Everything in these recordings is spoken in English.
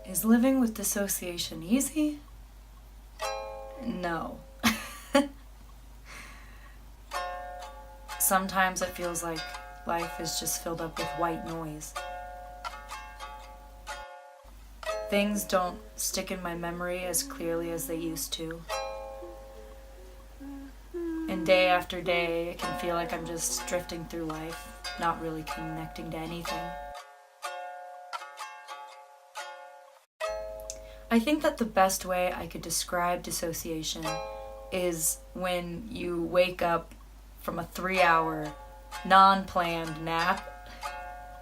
Is living with dissociation easy? No. Sometimes it feels like life is just filled up with white noise. Things don't stick in my memory as clearly as they used to. And day after day, it can feel like I'm just drifting through life, not really connecting to anything. I think that the best way I could describe dissociation is when you wake up from a 3-hour, non-planned nap,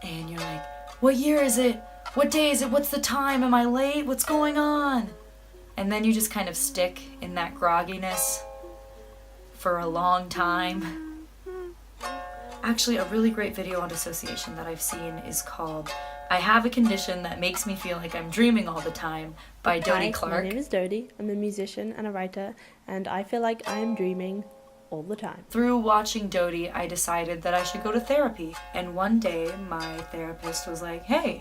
and you're like, what year is it? What day is it? What's the time? Am I late? What's going on? And then you just kind of stick in that grogginess for a long time. Actually, a really great video on dissociation that I've seen is called I Have a Condition That Makes Me Feel Like I'm Dreaming All the Time by Dodie Clark. My name is Dodie. I'm a musician and a writer, and I feel like I am dreaming all the time. Through watching Dodie, I decided that I should go to therapy. And one day, my therapist was like, hey,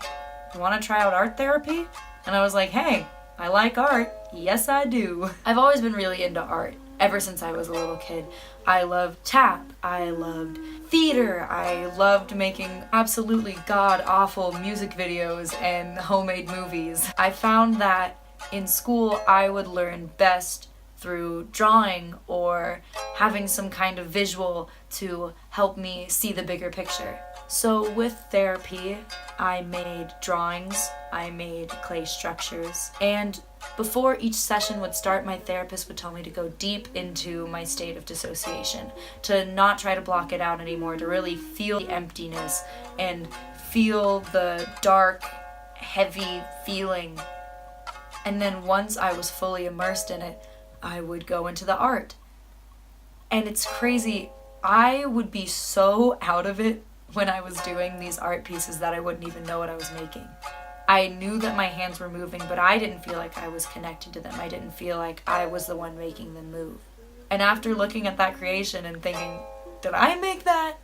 you want to try out art therapy? And I was like, hey, I like art. Yes, I do. I've always been really into art. Ever since I was a little kid. I loved tap, I loved theater, I loved making absolutely god-awful music videos and homemade movies. I found that in school I would learn best through drawing or having some kind of visual to help me see the bigger picture. So with therapy, I made drawings, I made clay structures, and before each session would start, my therapist would tell me to go deep into my state of dissociation, to not try to block it out anymore, to really feel the emptiness and feel the dark, heavy feeling. And then once I was fully immersed in it, I would go into the art. And it's crazy, I would be so out of it when I was doing these art pieces that I wouldn't even know what I was making. I knew that my hands were moving, but I didn't feel like I was connected to them. I didn't feel like I was the one making them move. And after looking at that creation and thinking, did I make that?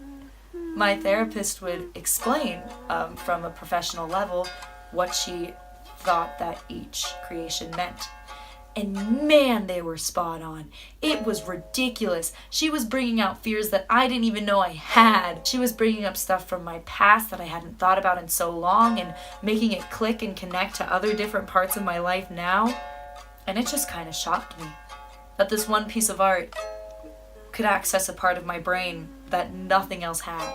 My therapist would explain from a professional level what she thought that each creation meant. And man, they were spot on. It was ridiculous. She was bringing out fears that I didn't even know I had. She was bringing up stuff from my past that I hadn't thought about in so long and making it click and connect to other different parts of my life now. And it just kind of shocked me that this one piece of art could access a part of my brain that nothing else had.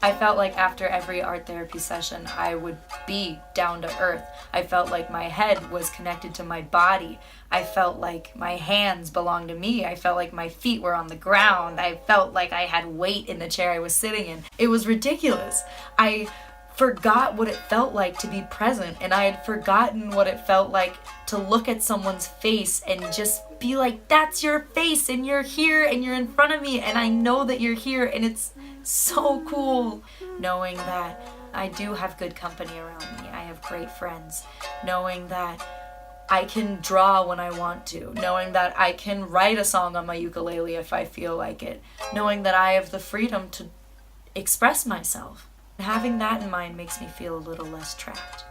I felt like after every art therapy session, I would be down to earth. I felt like my head was connected to my body. I felt like my hands belonged to me. I felt like my feet were on the ground. I felt like I had weight in the chair I was sitting in. It was ridiculous. I forgot what it felt like to be present, and I had forgotten what it felt like to look at someone's face and just be like, that's your face, and you're here, and you're in front of me, and I know that you're here, and it's so cool knowing that I do have good company around me. I have great friends. Knowing that I can draw when I want to. Knowing that I can write a song on my ukulele if I feel like it. Knowing that I have the freedom to express myself. Having that in mind makes me feel a little less trapped.